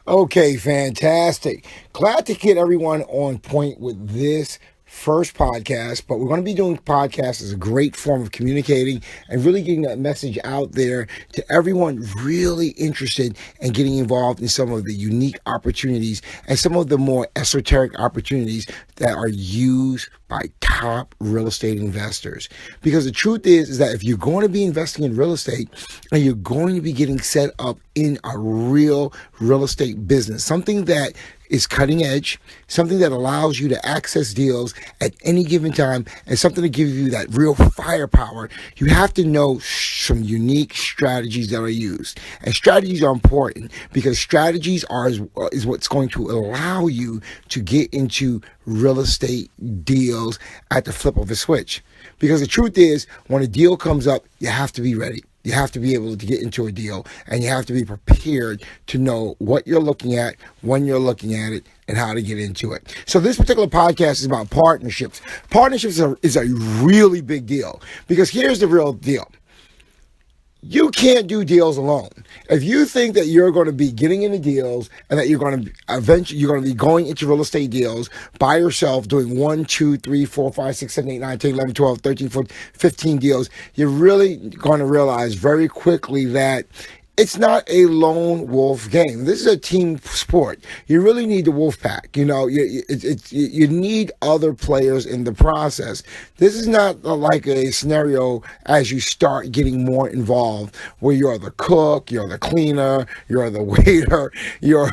Okay, fantastic. Glad to get everyone on point with this first podcast, but we're going to be doing podcasts as a great form of communicating and really getting that message out there to everyone really interested in getting involved in some of the unique opportunities and some of the more esoteric opportunities that are used by top real estate investors. Because the truth is that if you're going to be investing in real estate and you're going to be getting set up in a real estate business, something that is cutting edge, something that allows you to access deals at any given time, and something to give you that real firepower, you have to know some unique strategies that are used. And strategies are important because strategies is what's going to allow you to get into real estate deals at the flip of a switch. Because the truth is, when a deal comes up, you have to be ready. You have to be able to get into a deal, and you have to be prepared to know what you're looking at, when you're looking at it, and how to get into it. So this particular podcast is about partnerships. Partnerships is a really big deal because here's the real deal. You can't do deals alone. If you think that you're going to be getting into deals and that you're going to eventually you're going to be going into real estate deals by yourself, doing 1, 2, 3, 4, 5, 6, 7, 8, 9, 10, 11, 12, 13, 14, 15 deals, you're really going to realize very quickly that it's not a lone wolf game. This is a team sport. You really need the wolf pack. You know, you need other players in the process. This is not like a scenario as you start getting more involved where you're the cook, you're the cleaner, you're the waiter, you're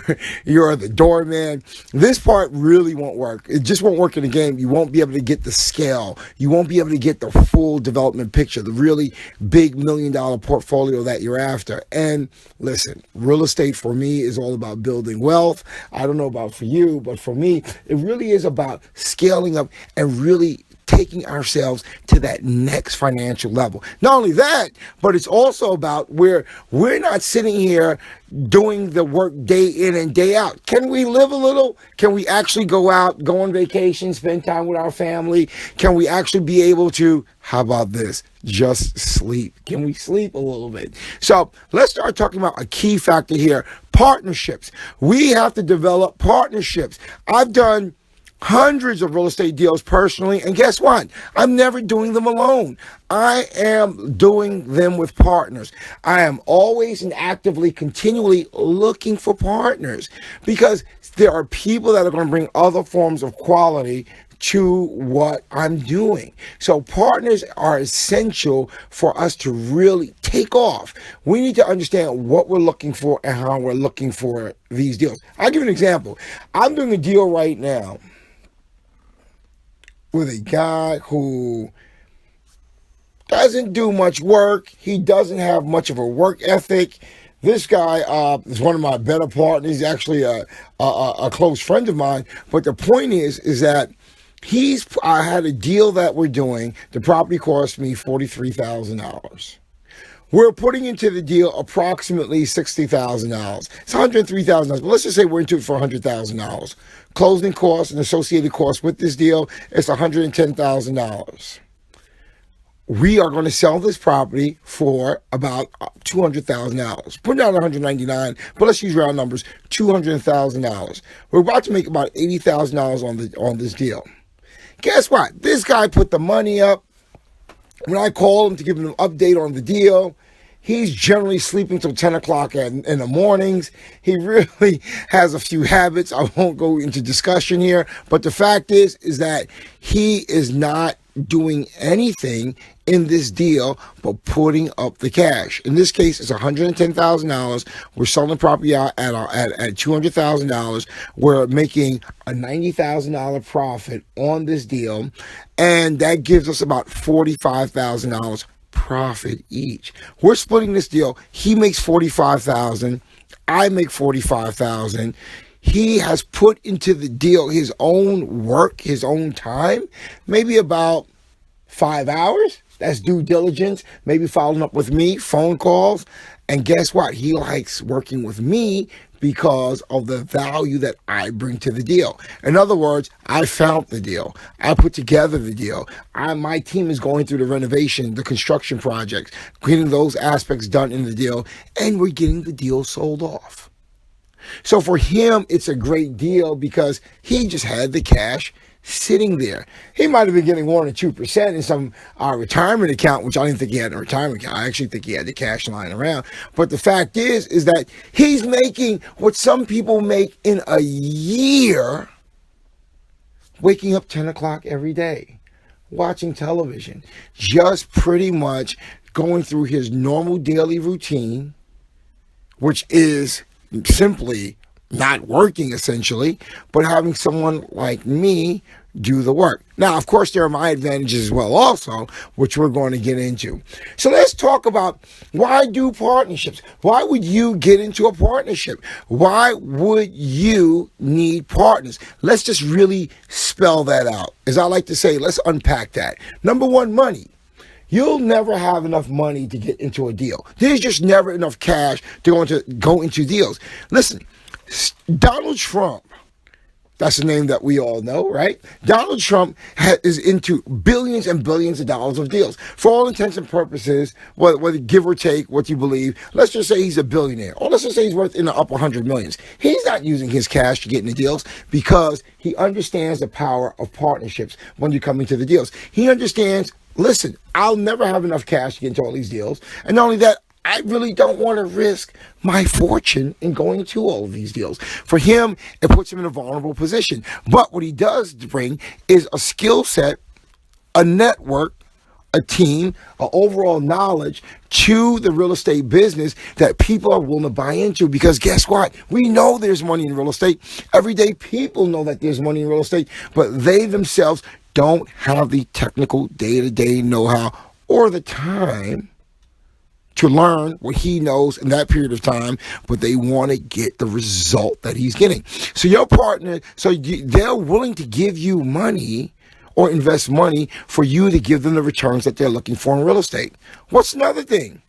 the doorman. This part really won't work. It just won't work in the game. You won't be able to get the scale. You won't be able to get the full development picture, the really big $1 million portfolio that you're after. And listen, real estate for me is all about building wealth. I don't know about for you, but for me, it really is about scaling up and really taking ourselves to that next financial level. Not only that, but it's also about where we're not sitting here doing the work day in and day out. Can we live a little? Can we actually go out, go on vacation, spend time with our family? Can we actually be able to, how about this, just sleep? Can we sleep a little bit? So let's start talking about a key factor here, partnerships. We have to develop partnerships. I've done hundreds of real estate deals personally, and guess what? I'm never doing them alone. I am doing them with partners. I am always and actively, continually looking for partners because there are people that are going to bring other forms of quality to what I'm doing. So partners are essential for us to really take off. We need to understand what we're looking for and how we're looking for these deals. I'll give you an example. I'm doing a deal right now with a guy who doesn't do much work. He doesn't have much of a work ethic. This guy is one of my better partners. He's actually a close friend of mine. But the point is that I had a deal that we're doing. The property cost me $43,000. We're putting into the deal approximately $60,000. It's $103,000, but let's just say we're into it for $100,000. Closing costs and associated costs with this deal, it's $110,000. We are going to sell this property for about $200,000. Put down $199,000, but let's use round numbers, $200,000. We're about to make about $80,000 on this deal. Guess what? This guy put the money up. When I call him to give him an update on the deal, he's generally sleeping till 10 o'clock in the mornings. He really has a few habits. I won't go into discussion here, but the fact is that he is not doing anything in this deal but putting up the cash. In this case, it's $110,000. We're selling the property out at $200,000. We're making a $90,000 profit on this deal, and that gives us about $45,000 profit each. We're splitting this deal. He makes $45,000. I make $45,000. He has put into the deal his own work, his own time, maybe about 5 hours. That's due diligence, maybe following up with me, phone calls. And guess what? He likes working with me because of the value that I bring to the deal. In other words, I found the deal. I put together the deal. My team is going through the renovation, the construction projects, getting those aspects done in the deal, and we're getting the deal sold off. So for him, it's a great deal because he just had the cash sitting there. He might have been getting 1 or 2% in some retirement account, which I didn't think he had a retirement account. I actually think he had the cash lying around. But the fact is that he's making what some people make in a year, waking up 10 o'clock every day, watching television, just pretty much going through his normal daily routine, which is simply not working essentially, but having someone like me do the work. Now, of course, there are my advantages as well also, which we're going to get into. So let's talk about, why do partnerships? Why would you get into a partnership? Why would you need partners? Let's just really spell that out. As I like to say, let's unpack that. Number one, money. You'll never have enough money to get into a deal. There's just never enough cash to go into deals. Listen, Donald Trump, that's the name that we all know, right? Donald Trump is into billions and billions of dollars of deals. For all intents and purposes, whether give or take what you believe, let's just say he's a billionaire, or let's just say he's worth in the upper 100 millions. He's not using his cash to get into deals because he understands the power of partnerships when you come into the deals. He understands, listen, I'll never have enough cash to get into all these deals. And not only that, I really don't want to risk my fortune in going into all of these deals. For him, it puts him in a vulnerable position. But what he does bring is a skill set, a network, a team, an overall knowledge to the real estate business that people are willing to buy into. Because guess what? We know there's money in real estate. Everyday people know that there's money in real estate, but they themselves don't have the technical day-to-day know-how or the time to learn what he knows in that period of time, but they want to get the result that he's getting. So your partner, they're willing to give you money or invest money for you to give them the returns that they're looking for in real estate. What's another thing?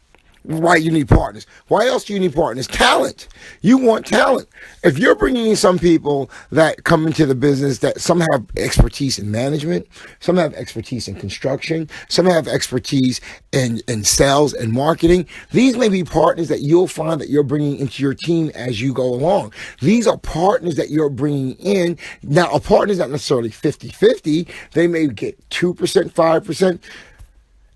Why you need partners? Why else do you need partners? Talent. You want talent. If you're bringing in some people that come into the business, that some have expertise in management, some have expertise in construction, some have expertise in sales and marketing. These may be partners that you'll find that you're bringing into your team as you go along. These are partners that you're bringing in. Now, a partner is not necessarily 50-50. They may get 2%, 5%.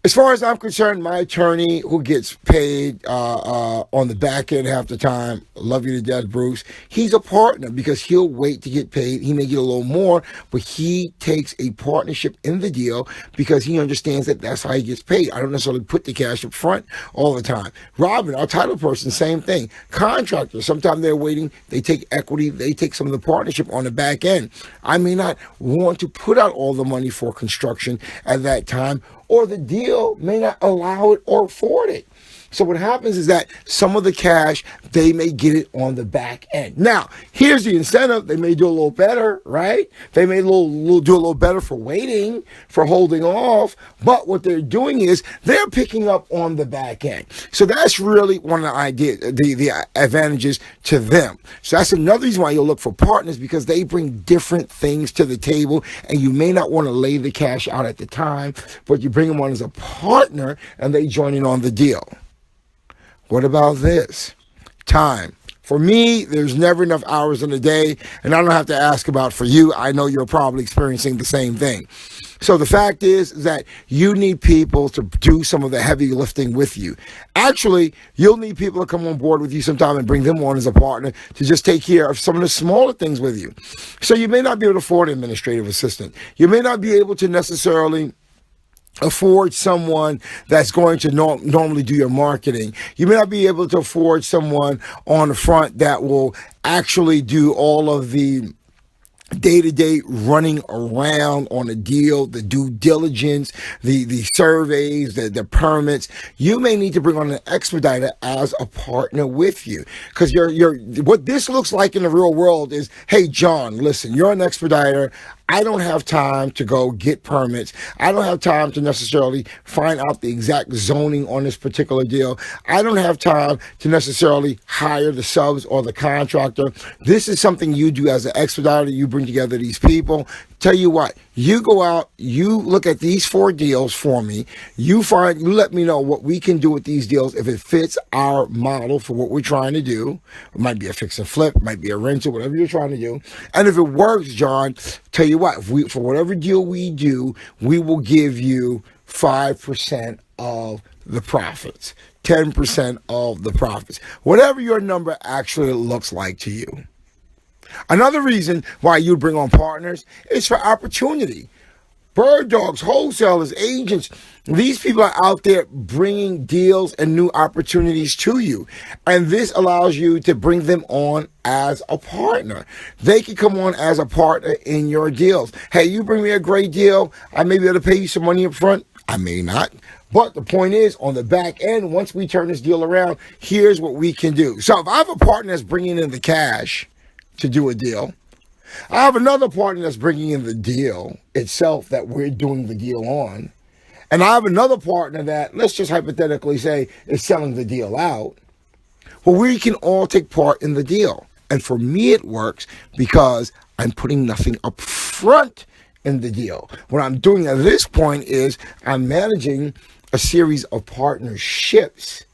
As far as I'm concerned, my attorney, who gets paid on the back end half the time, love you to death, Bruce, he's a partner because he'll wait to get paid. He may get a little more, but he takes a partnership in the deal because he understands that that's how he gets paid. I don't necessarily put the cash up front all the time. Robin, our title person, same thing. Contractors, sometimes they're waiting. They take equity. They take some of the partnership on the back end. I may not want to put out all the money for construction at that time, or the deal may not allow it or afford it. So what happens is that some of the cash, they may get it on the back end. Now, here's the incentive. They may do a little better, right? They may do a little better for waiting, for holding off. But what they're doing is they're picking up on the back end. So that's really one of the advantages to them. So that's another reason why you'll look for partners, because they bring different things to the table, and you may not want to lay the cash out at the time, but you bring them on as a partner and they join in on the deal. What about this? Time. For me, there's never enough hours in a day, and I don't have to ask about for you. I know you're probably experiencing the same thing. So the fact is that you need people to do some of the heavy lifting with you. Actually, you'll need people to come on board with you sometime and bring them on as a partner to just take care of some of the smaller things with you. So you may not be able to afford an administrative assistant. You may not be able to necessarily afford someone that's going to normally do your marketing. You may not be able to afford someone on the front that will actually do all of the day-to-day running around on a deal, the due diligence, the surveys, the permits. You may need to bring on an expediter as a partner with you, because what this looks like in the real world is, hey, John, listen, you're an expediter. I don't have time to go get permits. I don't have time to necessarily find out the exact zoning on this particular deal. I don't have time to necessarily hire the subs or the contractor. This is something you do as an expediter. You bring together these people, Tell you what, you go out, you look at these 4 deals for me, you let me know what we can do with these deals if it fits our model for what we're trying to do. It might be a fix and flip, it might be a rental, whatever you're trying to do. And if it works, John, tell you what, for whatever deal we do, we will give you 5% of the profits, 10% of the profits, whatever your number actually looks like to you. Another reason why you bring on partners is for opportunity. Bird dogs, wholesalers, agents, these people are out there bringing deals and new opportunities to you. And this allows you to bring them on as a partner. They can come on as a partner in your deals. Hey, you bring me a great deal. I may be able to pay you some money up front. I may not. But the point is, on the back end, once we turn this deal around, here's what we can do. So if I have a partner that's bringing in the cash to do a deal, I have another partner that's bringing in the deal itself that we're doing the deal on, and I have another partner that, let's just hypothetically say, is selling the deal out. Well, we can all take part in the deal. And for me, it works because I'm putting nothing up front in the deal. What I'm doing at this point is I'm managing a series of partnerships,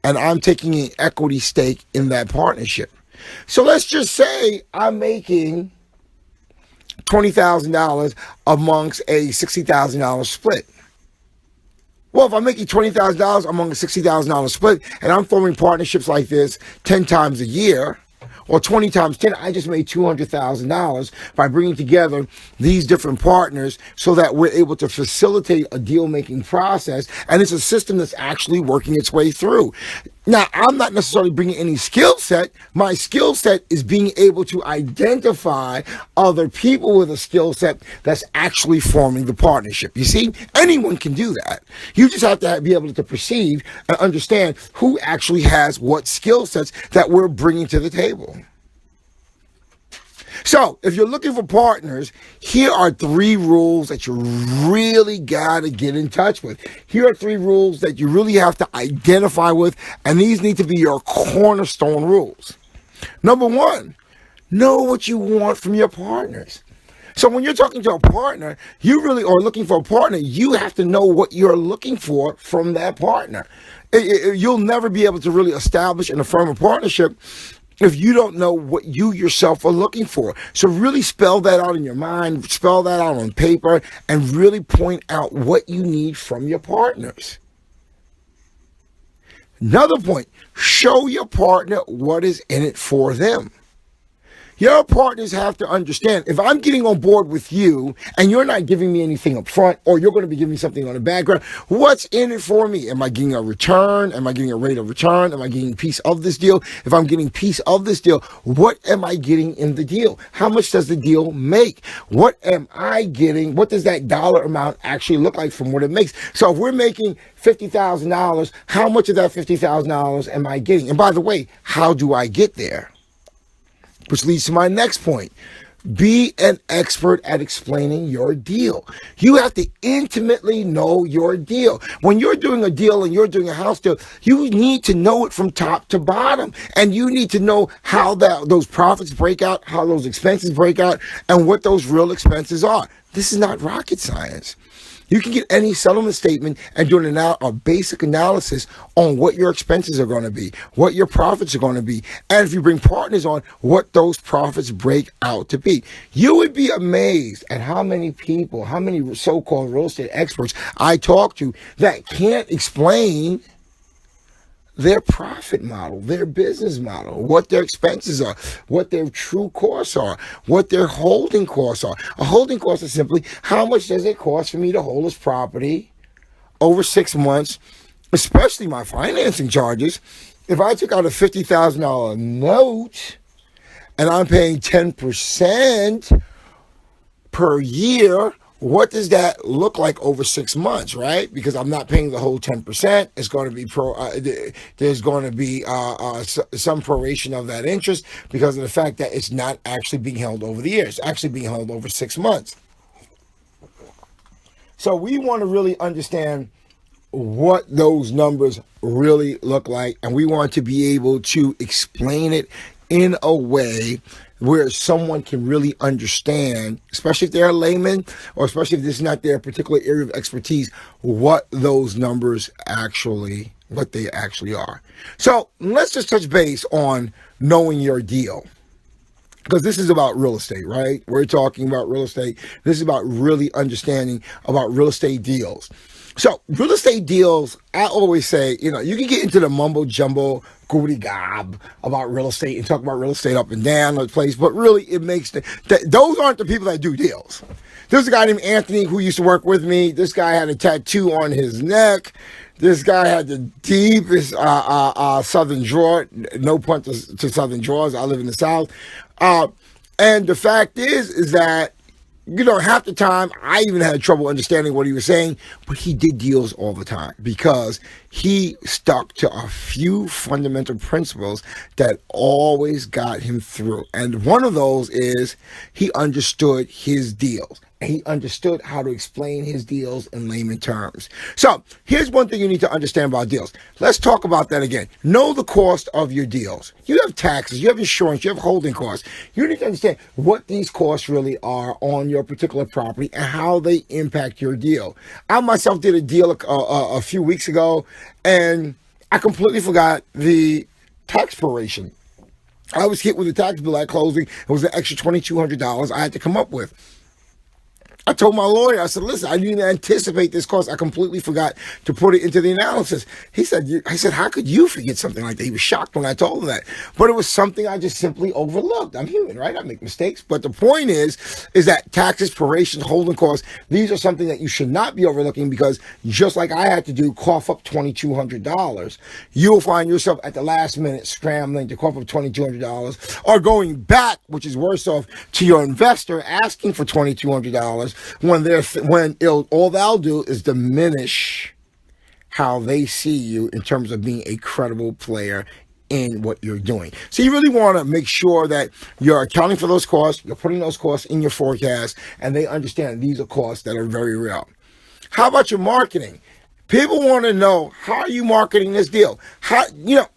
and I'm taking an equity stake in that partnership. So let's just say I'm making $20,000 amongst a $60,000 split. Well, if I'm making $20,000 among a $60,000 split and I'm forming partnerships like this 10 times a year, or 20 times 10, I just made $200,000 by bringing together these different partners so that we're able to facilitate a deal-making process, and it's a system that's actually working its way through. Now, I'm not necessarily bringing any skill set. My skill set is being able to identify other people with a skill set that's actually forming the partnership. You see, anyone can do that. You just have to be able to perceive and understand who actually has what skill sets that we're bringing to the table. So, if you're looking for partners, here are 3 rules that you really got to get in touch with. Here are 3 rules that you really have to identify with, and these need to be your cornerstone rules. Number 1, know what you want from your partners. So when you're talking to a partner, you really are looking for a partner. You have to know what you're looking for from that partner. You'll never be able to really establish and affirm a partnership if you don't know what you yourself are looking for. So really spell that out in your mind, spell that out on paper, and really point out what you need from your partners. Another point, show your partner what is in it for them. Your partners have to understand, if I'm getting on board with you and you're not giving me anything up front, or you're going to be giving me something on the background, what's in it for me? Am I getting a return? Am I getting a rate of return? Am I getting a piece of this deal? If I'm getting a piece of this deal, what am I getting in the deal? How much does the deal make? What am I getting? What does that dollar amount actually look like from what it makes? So if we're making $50,000, how much of that $50,000 am I getting? And by the way, how do I get there? Which leads to my next point. Be an expert at explaining your deal. You have to intimately know your deal. When you're doing a deal and you're doing a house deal, you need to know it from top to bottom. And you need to know how those profits break out, how those expenses break out, and what those real expenses are. This is not rocket science. You can get any settlement statement and do a basic analysis on what your expenses are going to be, what your profits are going to be, and if you bring partners on, what those profits break out to be. You would be amazed at how many people, how many so-called real estate experts I talk to that can't explain their profit model, their business model, what their expenses are, what their true costs are, what their holding costs are. A holding cost is simply how much does it cost for me to hold this property over 6 months, especially my financing charges. If I took out a $50,000 note and I'm paying 10% per year, what does that look like over 6 months, right? Because I'm not paying the whole 10%. It's going to be there's going to be some proration of that interest because of the fact that it's not actually being held over the year. It's actually being held over 6 months. So we want to really understand what those numbers really look like, and we want to be able to explain it in a way where someone can really understand, especially if they're a layman, or especially if this is not their particular area of expertise, what those numbers actually, what they actually are. So let's just touch base on knowing your deal. Because this is about real estate, right? We're talking about real estate. This is about really understanding about real estate deals. So real estate deals, I always say, you can get into the mumbo jumbo, goody gob about real estate and talk about real estate up and down the place, but really it makes those aren't the people that do deals. There's a guy named Anthony who used to work with me. This guy had a tattoo on his neck. This guy had the deepest southern drawer. No pun to southern drawers. I live in the South. And the fact is that, half the time I even had trouble understanding what he was saying, but he did deals all the time because he stuck to a few fundamental principles that always got him through. And one of those is he understood his deals. And he understood how to explain his deals in layman terms. So here's one thing you need to understand about deals. Let's talk about that again. Know the cost of your deals. You have taxes, you have insurance, you have holding costs. You need to understand what these costs really are on your particular property and how they impact your deal. I myself did a deal a few weeks ago, and I completely forgot the tax proration. I was hit with a tax bill at closing. It was an extra $2,200 I had to come up with. I told my lawyer, I said, listen, I didn't anticipate this cost. I completely forgot to put it into the analysis. I said, how could you forget something like that? He was shocked when I told him that. But it was something I just simply overlooked. I'm human, right? I make mistakes. But the point is that taxes, prorations, holding costs, these are something that you should not be overlooking, because just like I had to do, cough up $2,200, you'll find yourself at the last minute scrambling to cough up $2,200, or going back, which is worse off, to your investor asking for $2,200. All they'll do is diminish how they see you in terms of being a credible player in what you're doing. So you really want to make sure that you're accounting for those costs, you're putting those costs in your forecast, and they understand these are costs that are very real. How about your marketing? People want to know, how are you marketing this deal?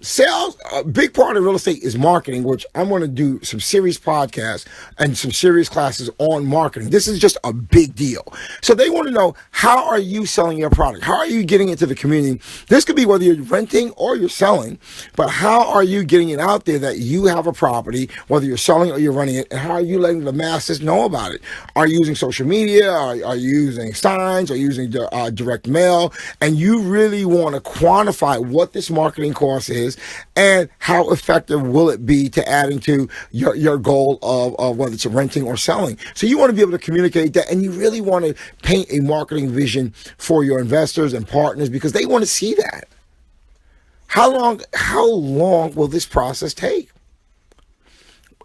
Sales, a big part of real estate is marketing, which I'm going to do some serious podcasts and some serious classes on marketing. This is just a big deal. So they want to know, how are you selling your product? How are you getting into the community? This could be whether you're renting or you're selling, but how are you getting it out there that you have a property, whether you're selling or you're renting it, and how are you letting the masses know about it? Are you using social media? Are you using signs? Are you using direct mail? And you really want to quantify what this marketing cost is and how effective will it be to adding to your goal of whether it's renting or selling. So you want to be able to communicate that, and you really want to paint a marketing vision for your investors and partners, because they want to see that. How long will this process take?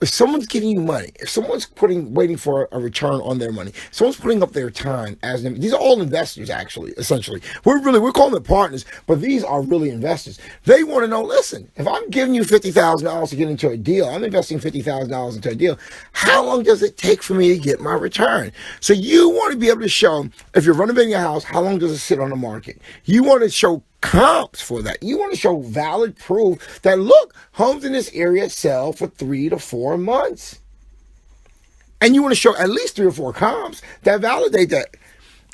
If someone's giving you money, if someone's waiting for a return on their money, someone's putting up their time these are all investors, actually, essentially. We're calling them partners, but these are really investors. They want to know, listen, if I'm giving you $50,000 to get into a deal, I'm investing $50,000 into a deal, how long does it take for me to get my return? So you want to be able to show, if you're renovating your house, how long does it sit on the market? You want to show comps for that. You want to show valid proof that, look, homes in this area sell for 3 to 4 months. And you want to show at least 3 or 4 comps that validate that.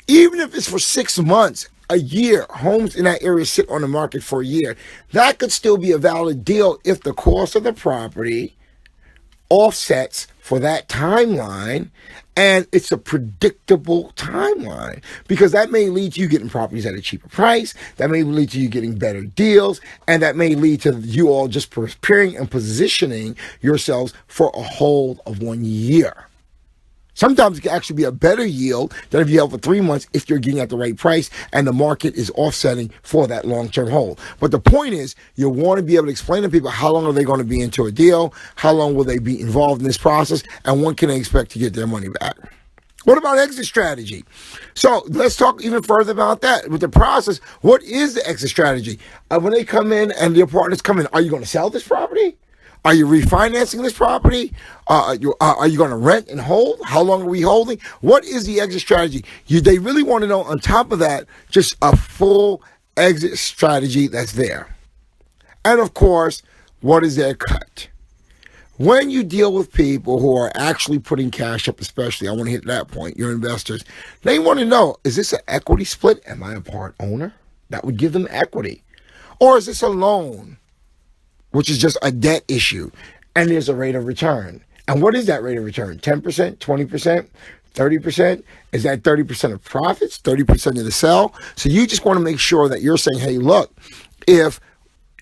Even if it's for 6 months, a year, homes in that area sit on the market for a year, that could still be a valid deal if the cost of the property offsets for that timeline, and it's a predictable timeline, because that may lead to you getting properties at a cheaper price, that may lead to you getting better deals, and that may lead to you all just preparing and positioning yourselves for a hold of 1 year. Sometimes it can actually be a better yield than if you held for 3 months if you're getting at the right price and the market is offsetting for that long-term hold. But the point is, you want to be able to explain to people how long are they going to be into a deal, how long will they be involved in this process, and when can they expect to get their money back. What about exit strategy? So let's talk even further about that. With the process, what is the exit strategy? When they come in and your partners come in, are you going to sell this property? Are you refinancing this property? Are you going to rent and hold? How long are we holding? What is the exit strategy? They really want to know, on top of that, just a full exit strategy that's there. And of course, what is their cut? When you deal with people who are actually putting cash up, especially, I want to hit that point, your investors, they want to know, is this an equity split? Am I a part owner? That would give them equity. Or is this a loan, which is just a debt issue, and there's a rate of return? And what is that rate of return? 10%, 20%, 30%? Is that 30% of profits, 30% of the sell? So you just want to make sure that you're saying, hey, look, if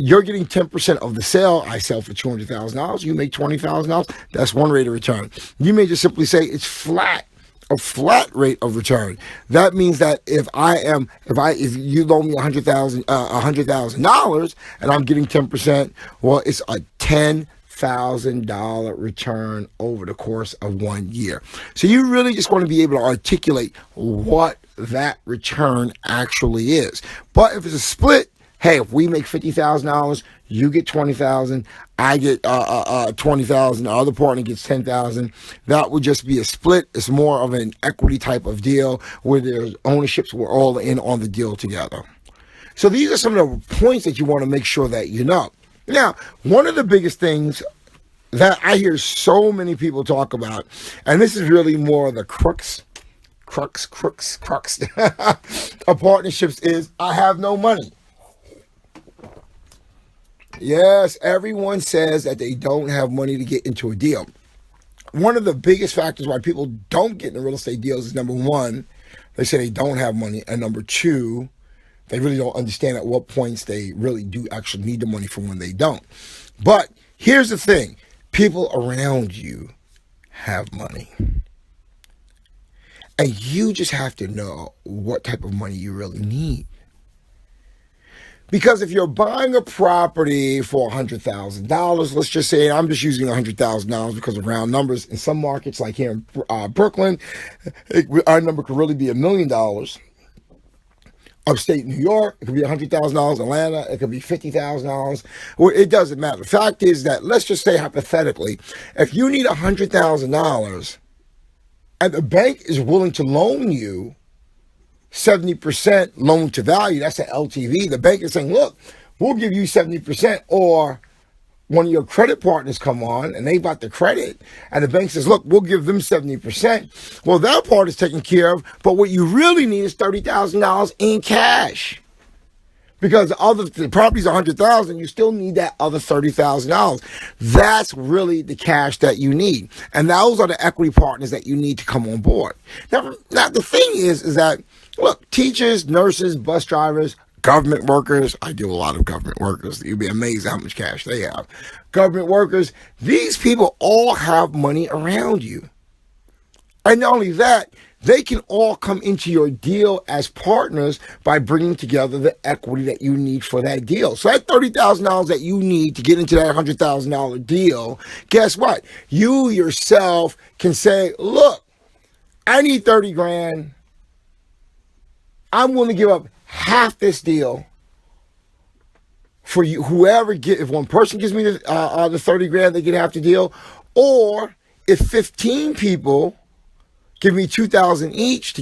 you're getting 10% of the sale, I sell for $200,000, you make $20,000, that's one rate of return. You may just simply say it's flat. A flat rate of return. That means that if you loan me $100,000 and I'm getting 10%, well, it's a $10,000 return over the course of 1 year. So you really just want to be able to articulate what that return actually is. But if it's a split, hey, if we make $50,000, you get $20,000, I get $20,000, the other partner gets $10,000. That would just be a split. It's more of an equity type of deal where there's ownerships. We're all in on the deal together. So these are some of the points that you want to make sure that you know. Now, one of the biggest things that I hear so many people talk about, and this is really more of the crux of partnerships, is I have no money. Yes, everyone says that they don't have money to get into a deal. One of the biggest factors why people don't get into real estate deals is, number one, they say they don't have money. And number two, they really don't understand at what points they really do actually need the money for when they don't. But here's the thing. People around you have money. And you just have to know what type of money you really need. Because if you're buying a property for $100,000, let's just say, I'm just using $100,000 because of round numbers. In some markets, like here in Brooklyn, our number could really be $1 million. Upstate New York, it could be $100,000. Atlanta, it could be $50,000. Well, it doesn't matter. The fact is that, let's just say hypothetically, if you need $100,000 and the bank is willing to loan you 70% loan to value, that's an LTV. The bank is saying, look, we'll give you 70%, or one of your credit partners come on and they've got the credit and the bank says, look, we'll give them 70%. Well, that part is taken care of, but what you really need is $30,000 in cash. Because the property's $100,000, you still need that other $30,000. That's really the cash that you need. And those are the equity partners that you need to come on board. Now the thing is that, look, teachers, nurses, bus drivers, government workers, I deal with a lot of government workers. You'd be amazed how much cash they have. Government workers, these people all have money around you. And not only that, they can all come into your deal as partners by bringing together the equity that you need for that deal. So that $30,000 that you need to get into that $100,000 deal, guess what? You yourself can say, look, I need 30 grand. I'm willing to give up half this deal for you. If one person gives me the 30 grand, they get half the deal. Or if 15 people give me $2,000 each to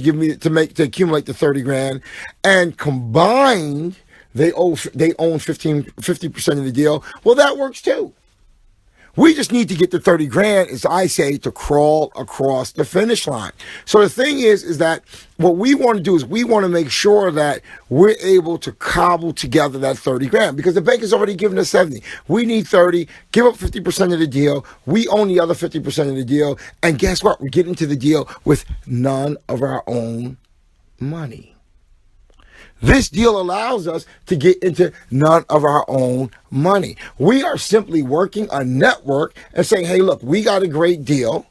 accumulate the 30 grand, and combined they own 50% of the deal. Well, that works too. We just need to get the 30 grand, as I say, to crawl across the finish line. So the thing is that what we want to do is we want to make sure that we're able to cobble together that 30 grand, because the bank has already given us 70. We need 30, give up 50% of the deal. We own the other 50% of the deal. And guess what? We get into the deal with none of our own money. This deal allows us to get into none of our own money. We are simply working a network and saying, hey, look, we got a great deal.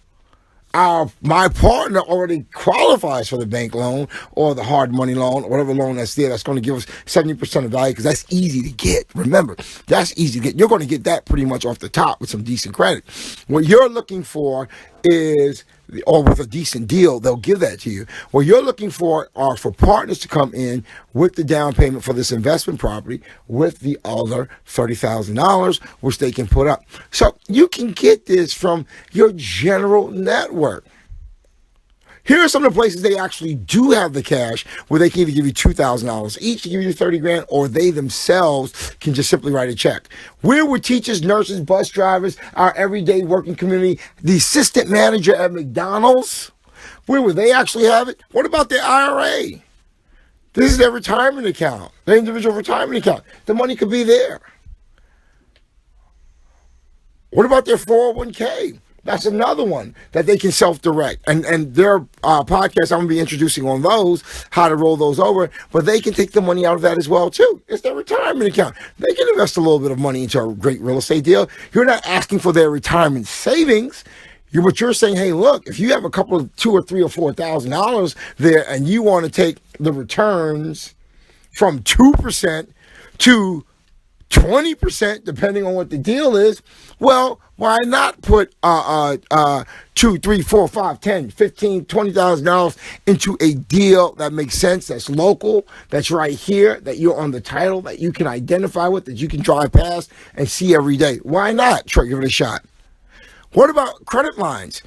My partner already qualifies for the bank loan or the hard money loan, or whatever loan that's there, that's going to give us 70% of value, because that's easy to get. Remember, that's easy to get. You're going to get that pretty much off the top with some decent credit. What you're looking for is, or with a decent deal, they'll give that to you. What you're looking for are for partners to come in with the down payment for this investment property with the other $30,000, which they can put up. So you can get this from your general network. Here are some of the places they actually do have the cash where they can either give you $2,000 each to give you 30 grand, or they themselves can just simply write a check. Where would teachers, nurses, bus drivers, our everyday working community, the assistant manager at McDonald's, where would they actually have it? What about their IRA? This is their retirement account, their individual retirement account. The money could be there. What about their 401k? That's another one that they can self-direct. And their podcasts, I'm going to be introducing on those, how to roll those over. But they can take the money out of that as well, too. It's their retirement account. They can invest a little bit of money into a great real estate deal. You're not asking for their retirement savings. But you're saying, hey, look, if you have a couple of $2,000 or $3,000 or $4,000 there and you want to take the returns from 2% to 20%, depending on what the deal is, well, why not put $2, $3, $4, $5, $10, $15, $20,000 into a deal that makes sense, that's local, that's right here, that you're on the title, that you can identify with, that you can drive past and see every day? Why not? Try give it a shot. What about credit lines?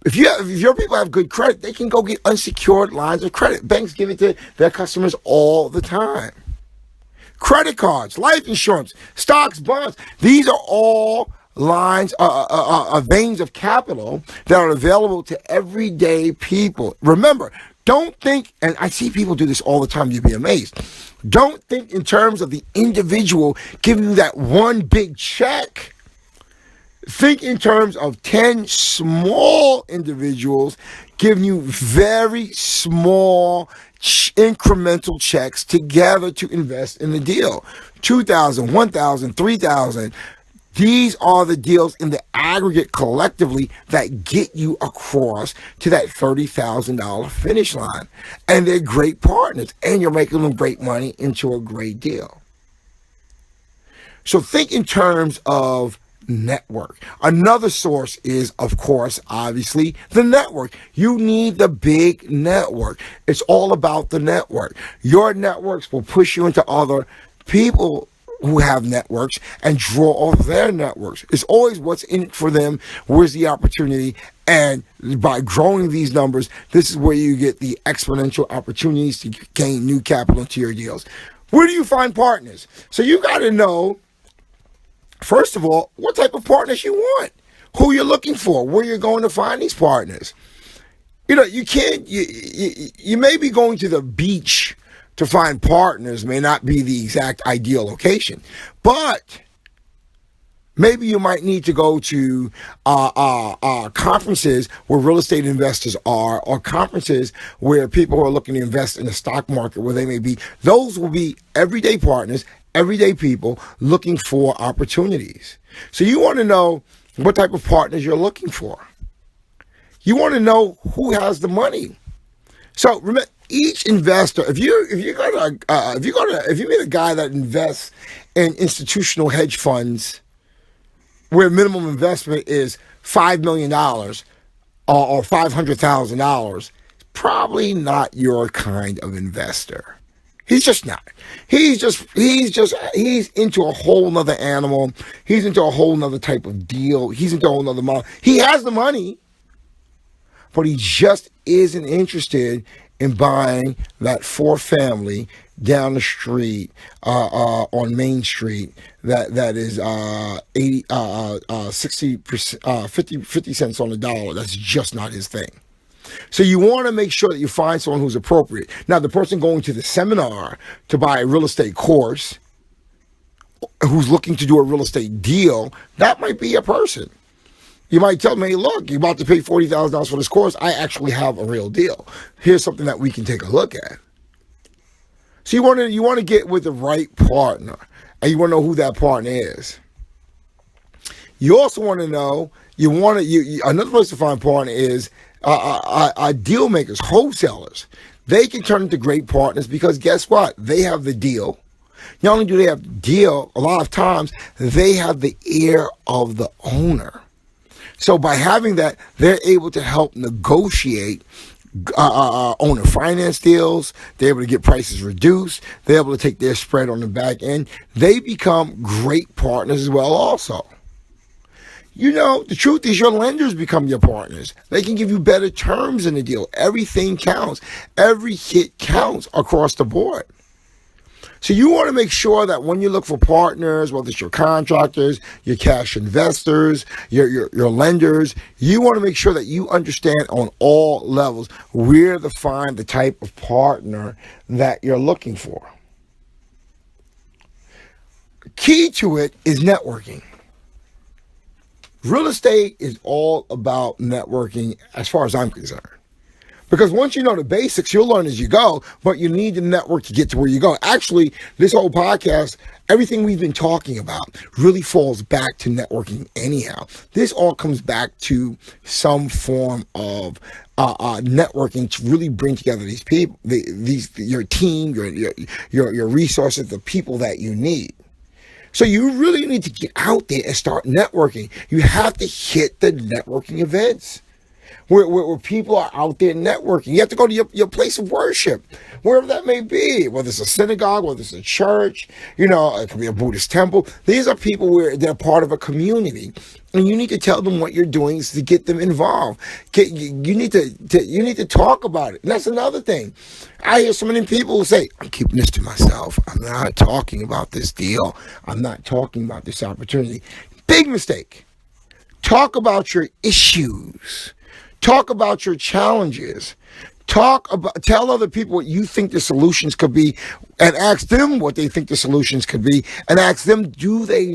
If your people have good credit, they can go get unsecured lines of credit. Banks give it to their customers all the time. Credit cards, life insurance, stocks, bonds. These are all lines, veins of capital that are available to everyday people. Remember, don't think, and I see people do this all the time, you'd be amazed. Don't think in terms of the individual giving you that one big check. Think in terms of 10 small individuals giving you very small incremental checks together to invest in the deal. $2,000, $1,000, $3,000. These are the deals in the aggregate collectively that get you across to that $30,000 finish line. And they're great partners, and you're making them great money into a great deal. So think in terms of network. Another source is, of course, obviously, the network. You need the big network. It's all about the network. Your networks will push you into other people who have networks and draw off their networks. It's always what's in it for them, where's the opportunity, and by growing these numbers, this is where you get the exponential opportunities to gain new capital into your deals. Where do you find partners? So you got to know, first of all, what type of partners you want, who you're looking for, where you're going to find these partners. You can't, you may be going to the beach to find partners, may not be the exact ideal location, but maybe you might need to go to conferences where real estate investors are, or conferences where people who are looking to invest in the stock market, where they may be. Those will be everyday partners, everyday people looking for opportunities. So you want to know what type of partners you're looking for. You want to know who has the money. So remember, each investor, if you meet a guy that invests in institutional hedge funds where minimum investment is $5 million or $500,000, probably not your kind of investor. He's just not. He's into a whole nother animal. He's into a whole nother type of deal. He's into a whole nother model. He has the money, but he just isn't interested in buying that four-family down the street on Main Street that is 50 cents on the dollar. That's just not his thing. So you want to make sure that you find someone who's appropriate. Now, the person going to the seminar to buy a real estate course, who's looking to do a real estate deal, that might be a person. You might tell me, look, you're about to pay $40,000 for this course. I actually have a real deal. Here's something that we can take a look at. So you want to get with the right partner, and you want to know who that partner is. You also want to know, another place to find partner is deal makers, wholesalers. They can turn into great partners because guess what? They have the deal. Not only do they have the deal, a lot of times they have the ear of the owner. So by having that, they're able to help negotiate owner finance deals. They're able to get prices reduced. They're able to take their spread on the back end. They become great partners as well also. The truth is your lenders become your partners. They can give you better terms in the deal. Everything counts. Every hit counts across the board. So you want to make sure that when you look for partners, whether it's your contractors, your cash investors, your lenders, you want to make sure that you understand on all levels where to find the type of partner that you're looking for. Key to it is networking. Real estate is all about networking as far as I'm concerned. Because once you know the basics, you'll learn as you go, but you need the network to get to where you go. Actually, this whole podcast, everything we've been talking about really falls back to networking anyhow. This all comes back to some form of networking to really bring together these people, your team, your resources, the people that you need. So you really need to get out there and start networking. You have to hit the networking events where people are out there networking. You have to go to your place of worship, wherever that may be, whether it's a synagogue, whether it's a church, it could be a Buddhist temple. These are people where they're part of a community, and you need to tell them what you're doing is to get them involved. You need to talk about it. And that's another thing. I hear so many people who say, I'm keeping this to myself. I'm not talking about this deal. I'm not talking about this opportunity. Big mistake. Talk about your issues. Talk about your challenges. Tell other people what you think the solutions could be, and ask them what they think the solutions could be, and ask them, do they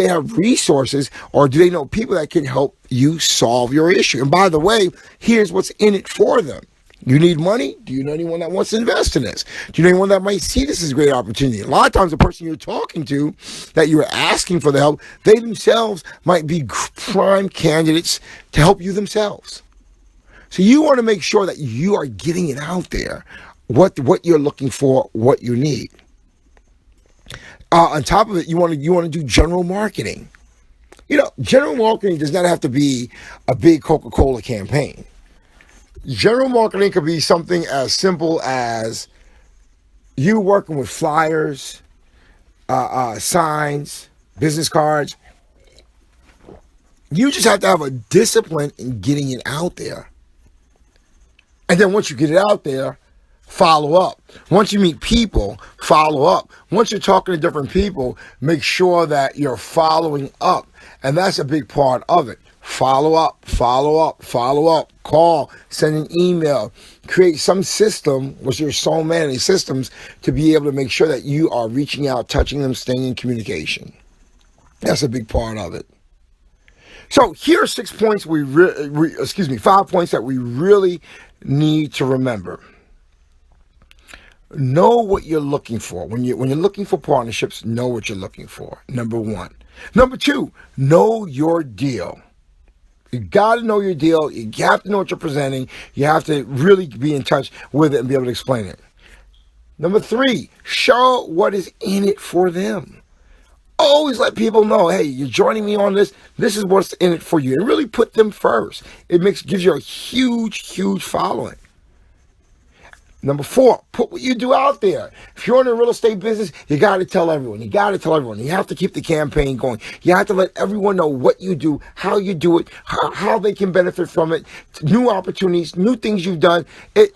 have resources, or do they know people that can help you solve your issue? And by the way, here's what's in it for them. You need money? Do you know anyone that wants to invest in this? Do you know anyone that might see this as a great opportunity? A lot of times the person you're talking to, that you're asking for the help, they themselves might be prime candidates to help you themselves. So you want to make sure that you are getting it out there, what you're looking for, what you need. On top of it, you want to do general marketing. General marketing does not have to be a big Coca-Cola campaign. General marketing could be something as simple as you working with flyers, signs, business cards. You just have to have a discipline in getting it out there. And then once you get it out there, follow up. Once you meet people, follow up. Once you're talking to different people, make sure that you're following up. And that's a big part of it. Follow up, call, send an email, create some system, which there's so many systems, to be able to make sure that you are reaching out, touching them, staying in communication. That's a big part of it. So here are 5 points that we really need to remember. Know what you're looking for. When you're looking for partnerships, know what you're looking for. Number 1. Number 2, know your deal. You got to know your deal. You have to know what you're presenting. You have to really be in touch with it and be able to explain it. Number 3, show what is in it for them. Always let people know, hey, you're joining me on this. This is what's in it for you. And really put them first. It gives you a huge, huge following. Number 4, put what you do out there. If you're in the real estate business, you got to tell everyone. You have to keep the campaign going. You have to let everyone know what you do, how you do it, how they can benefit from it, new opportunities, new things you've done.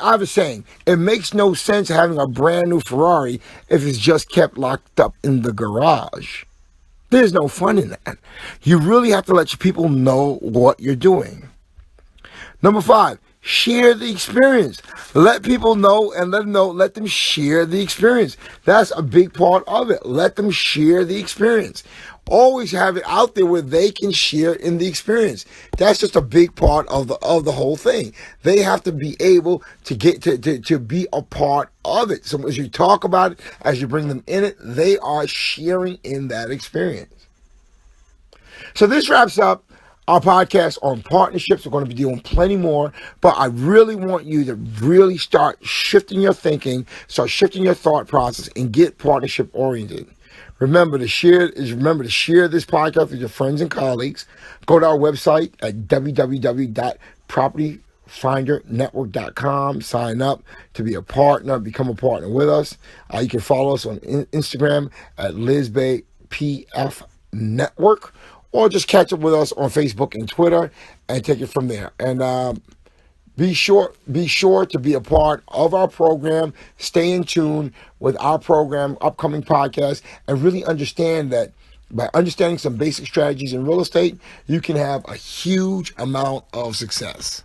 I was saying, it makes no sense having a brand new Ferrari if it's just kept locked up in the garage. There's no fun in that. You really have to let your people know what you're doing. Number 5, share the experience. Let people know and let them share the experience. That's a big part of it. Let them share the experience. Always have it out there where they can share in the experience. That's just a big part of the whole thing. They have to be able to get to be a part of it. So as you talk about it, as you bring them in it, they are sharing in that experience. So this wraps up our podcast on partnerships. We're going to be doing plenty more, but I really want you to really start shifting your thinking, start shifting your thought process, and get partnership oriented. Remember to share this podcast with your friends and colleagues. Go to our website at www.propertyfindernetwork.com. Sign up to be a partner, become a partner with us. You can follow us on Instagram at lizbayrealestate.pfnetwork. or just catch up with us on Facebook and Twitter and take it from there. And be sure to be a part of our program. Stay in tune with our program, upcoming podcasts, and really understand that by understanding some basic strategies in real estate, you can have a huge amount of success.